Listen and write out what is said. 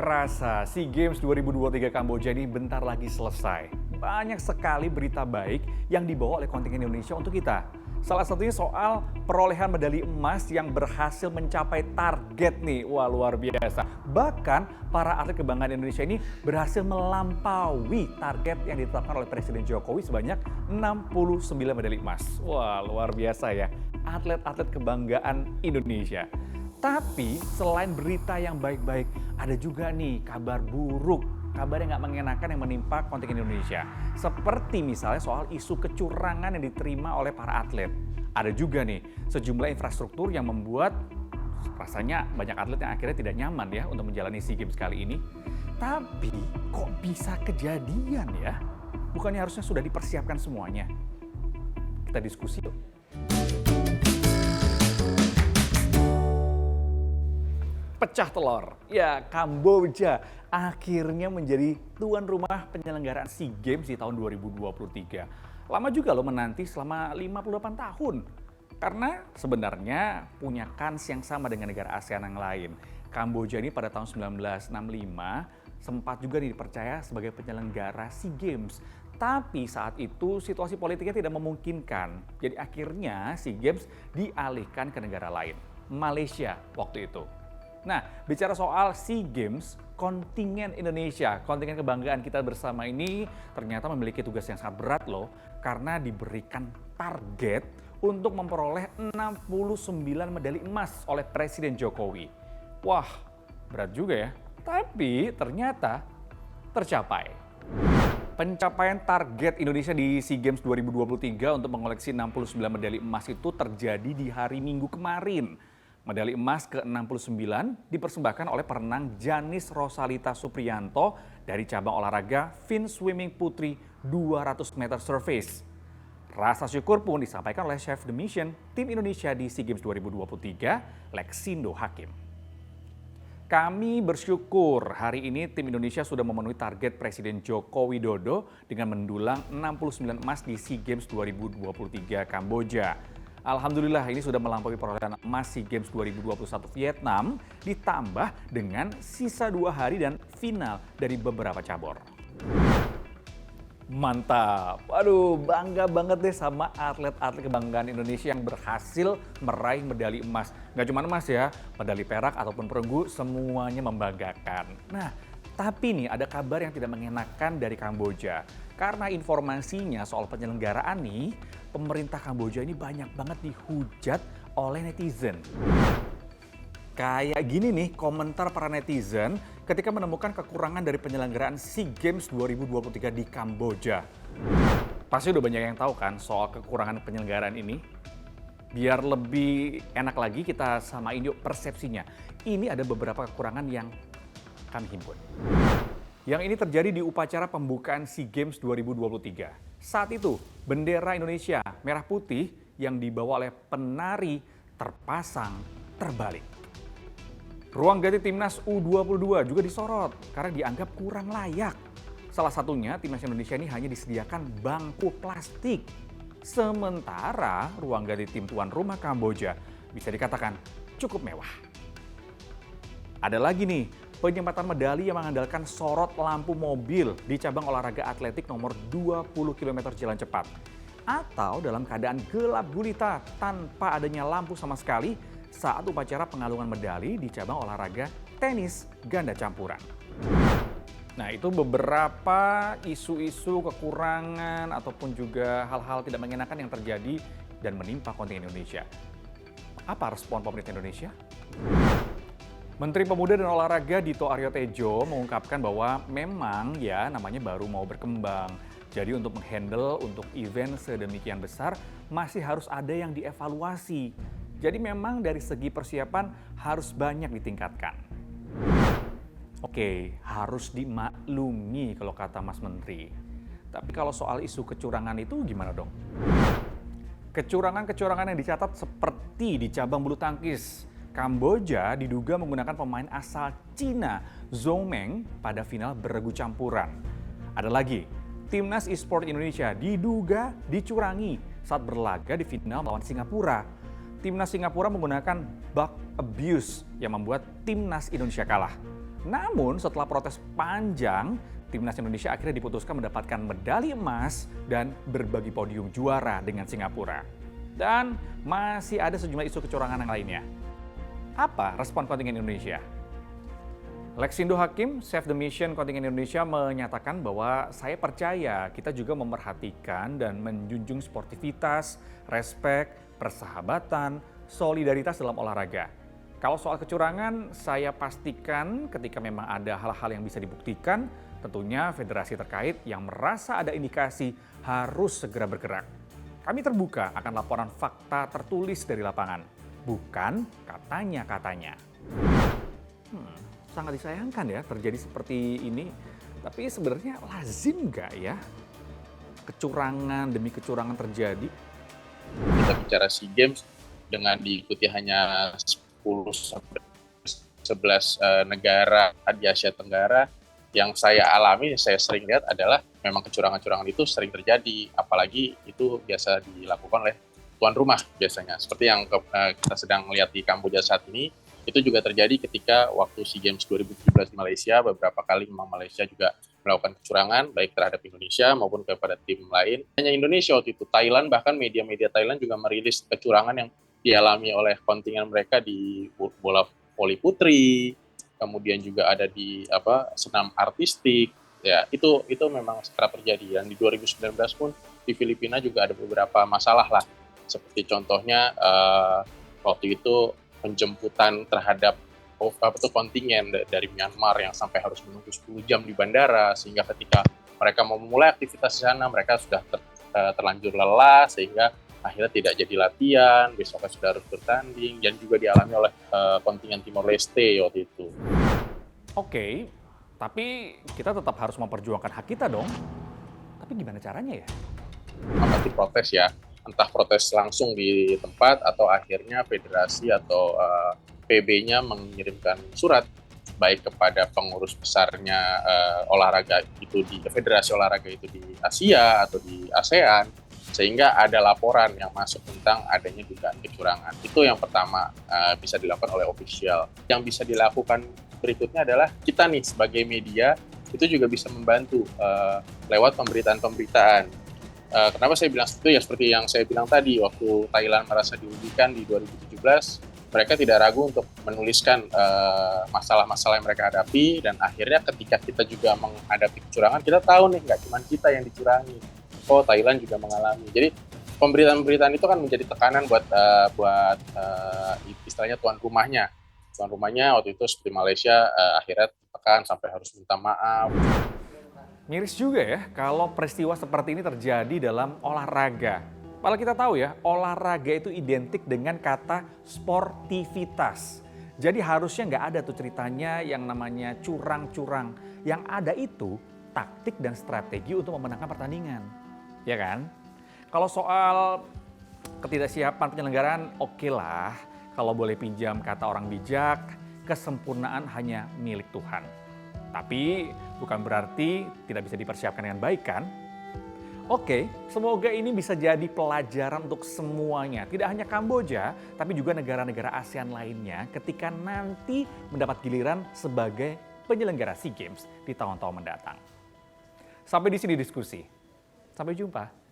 kerasa, SEA Games 2023 Kamboja ini bentar lagi selesai. Banyak sekali berita baik yang dibawa oleh kontingen Indonesia untuk kita. Salah satunya soal perolehan medali emas yang berhasil mencapai target nih. Wah, luar biasa. Bahkan para atlet kebanggaan Indonesia ini berhasil melampaui target yang ditetapkan oleh Presiden Jokowi sebanyak 69 medali emas. Wah, luar biasa ya. Atlet-atlet kebanggaan Indonesia. Tapi selain berita yang baik-baik, ada juga nih kabar buruk, kabar yang nggak mengenakan yang menimpa kontingen Indonesia. Seperti misalnya soal isu kecurangan yang diterima oleh para atlet. Ada juga nih sejumlah infrastruktur yang membuat rasanya banyak atlet yang akhirnya tidak nyaman ya untuk menjalani SEA Games kali ini. Tapi kok bisa kejadian ya? Bukannya harusnya sudah dipersiapkan semuanya? Kita diskusi yuk. Pecah telur. Ya, Kamboja akhirnya menjadi tuan rumah penyelenggaraan SEA Games di tahun 2023. Lama juga loh menanti selama 58 tahun. Karena sebenarnya punya kans yang sama dengan negara ASEAN yang lain. Kamboja ini pada tahun 1965 sempat juga dipercaya sebagai penyelenggara SEA Games. Tapi saat itu situasi politiknya tidak memungkinkan. Jadi akhirnya SEA Games dialihkan ke negara lain. Malaysia waktu itu. Nah, bicara soal SEA Games, kontingen Indonesia, kontingen kebanggaan kita bersama ini ternyata memiliki tugas yang sangat berat loh. Karena diberikan target untuk memperoleh 69 medali emas oleh Presiden Jokowi. Wah, berat juga ya. Tapi ternyata tercapai. Pencapaian target Indonesia di SEA Games 2023 untuk mengoleksi 69 medali emas itu terjadi di hari Minggu kemarin. Medali emas ke-69 dipersembahkan oleh perenang Janis Rosalita Supriyanto dari cabang olahraga fin swimming putri 200 meter surface. Rasa syukur pun disampaikan oleh Chef the Mission tim Indonesia di SEA Games 2023, Lexindo Hakim. Kami bersyukur hari ini tim Indonesia sudah memenuhi target Presiden Joko Widodo dengan mendulang 69 emas di SEA Games 2023 Kamboja. Alhamdulillah ini sudah melampaui perolehan emas SEA Games 2021 Vietnam ditambah dengan sisa 2 hari dan final dari beberapa cabur. Mantap, aduh bangga banget deh sama atlet-atlet kebanggaan Indonesia yang berhasil meraih medali emas. Gak cuma emas ya, medali perak ataupun perunggu semuanya membanggakan. Nah, tapi nih ada kabar yang tidak mengenakan dari Kamboja. Karena informasinya soal penyelenggaraan nih, pemerintah Kamboja ini banyak banget dihujat oleh netizen. Kayak gini nih komentar para netizen ketika menemukan kekurangan dari penyelenggaraan SEA Games 2023 di Kamboja. Pasti udah banyak yang tahu kan soal kekurangan penyelenggaraan ini. Biar lebih enak lagi kita samain yuk persepsinya. Ini ada beberapa kekurangan yang kami himpun. Yang ini terjadi di upacara pembukaan SEA Games 2023. Saat itu, bendera Indonesia merah putih yang dibawa oleh penari terpasang terbalik. Ruang ganti timnas U22 juga disorot karena dianggap kurang layak. Salah satunya timnas Indonesia ini hanya disediakan bangku plastik. Sementara ruang ganti tim tuan rumah Kamboja bisa dikatakan cukup mewah. Ada lagi nih, penyempatan medali yang mengandalkan sorot lampu mobil di cabang olahraga atletik nomor 20 km jalan cepat. Atau dalam keadaan gelap gulita tanpa adanya lampu sama sekali saat upacara pengalungan medali di cabang olahraga tenis ganda campuran. Nah, itu beberapa isu-isu kekurangan ataupun juga hal-hal tidak mengenakan yang terjadi dan menimpa kontingen Indonesia. Apa respon pemerintah Indonesia? Menteri Pemuda dan Olahraga Dito Aryo Tejo mengungkapkan bahwa memang ya namanya baru mau berkembang. Jadi untuk menghandle untuk event sedemikian besar masih harus ada yang dievaluasi. Jadi memang dari segi persiapan harus banyak ditingkatkan. Oke, harus dimaklumi kalau kata Mas Menteri. Tapi kalau soal isu kecurangan itu gimana dong? Kecurangan-kecurangan yang dicatat seperti di cabang bulu tangkis. Kamboja diduga menggunakan pemain asal Cina, Zhou Meng, pada final beregu campuran. Ada lagi, timnas e-sport Indonesia diduga dicurangi saat berlaga di final melawan Singapura. Timnas Singapura menggunakan bug abuse yang membuat timnas Indonesia kalah. Namun setelah protes panjang, timnas Indonesia akhirnya diputuskan mendapatkan medali emas dan berbagi podium juara dengan Singapura. Dan masih ada sejumlah isu kecurangan yang lainnya. Apa respon kontingen Indonesia? Lexindo Hakim, Save the Mission kontingen Indonesia menyatakan bahwa saya percaya kita juga memerhatikan dan menjunjung sportivitas, respek, persahabatan, solidaritas dalam olahraga. Kalau soal kecurangan, saya pastikan ketika memang ada hal-hal yang bisa dibuktikan, tentunya federasi terkait yang merasa ada indikasi harus segera bergerak. Kami terbuka akan laporan fakta tertulis dari lapangan, bukan katanya-katanya. Sangat disayangkan ya terjadi seperti ini, tapi sebenarnya lazim nggak ya kecurangan demi kecurangan terjadi? Kita bicara SEA Games dengan diikuti hanya 10-11 negara di Asia Tenggara, yang saya alami, saya sering lihat adalah memang kecurangan-kecurangan itu sering terjadi, apalagi itu biasa dilakukan oleh tuan rumah biasanya. Seperti yang kita sedang lihat di Kamboja saat ini, itu juga terjadi ketika waktu SEA Games 2017 di Malaysia, beberapa kali memang Malaysia juga melakukan kecurangan, baik terhadap Indonesia maupun kepada tim lain. Hanya Indonesia waktu itu, Thailand, bahkan media-media Thailand juga merilis kecurangan yang dialami oleh kontingen mereka di bola voli putri, kemudian juga ada di senam artistik. Ya, itu memang kerap terjadi. Dan di 2019 pun di Filipina juga ada beberapa masalah lah. Seperti contohnya waktu itu penjemputan terhadap kontingen dari Myanmar yang sampai harus menunggu 10 jam di bandara, sehingga ketika mereka mau memulai aktivitas di sana, mereka sudah terlanjur lelah, sehingga akhirnya tidak jadi latihan, besoknya sudah harus bertanding, dan juga dialami oleh kontingen Timor Leste waktu itu. Oke, tapi kita tetap harus memperjuangkan hak kita dong. Tapi gimana caranya ya? Pasti protes ya, entah protes langsung di tempat atau akhirnya federasi atau PB-nya mengirimkan surat baik kepada pengurus besarnya olahraga itu di federasi olahraga itu di Asia atau di ASEAN, sehingga ada laporan yang masuk tentang adanya dugaan kecurangan. Itu yang pertama bisa dilakukan oleh ofisial. Yang bisa dilakukan berikutnya adalah kita nih sebagai media itu juga bisa membantu lewat pemberitaan-pemberitaan. Kenapa saya bilang itu ya seperti yang saya bilang tadi, waktu Thailand merasa dirugikan di 2017, mereka tidak ragu untuk menuliskan masalah-masalah yang mereka hadapi, dan akhirnya ketika kita juga menghadapi kecurangan, kita tahu nih nggak cuma kita yang dicurangi, Thailand juga mengalami. Jadi pemberitaan-pemberitaan itu kan menjadi tekanan buat istilahnya tuan rumahnya. Tuan rumahnya waktu itu seperti Malaysia akhirnya tekan sampai harus minta maaf. Miris juga ya kalau peristiwa seperti ini terjadi dalam olahraga. Padahal kita tahu ya, olahraga itu identik dengan kata sportivitas. Jadi harusnya nggak ada tuh ceritanya yang namanya curang-curang. Yang ada itu taktik dan strategi untuk memenangkan pertandingan. Ya kan? Kalau soal ketidaksiapan penyelenggaraan, oke lah. Kalau boleh pinjam kata orang bijak, kesempurnaan hanya milik Tuhan. Tapi bukan berarti tidak bisa dipersiapkan dengan baik kan? Oke, semoga ini bisa jadi pelajaran untuk semuanya. Tidak hanya Kamboja, tapi juga negara-negara ASEAN lainnya ketika nanti mendapat giliran sebagai penyelenggara SEA Games di tahun-tahun mendatang. Sampai di sini diskusi. Sampai jumpa.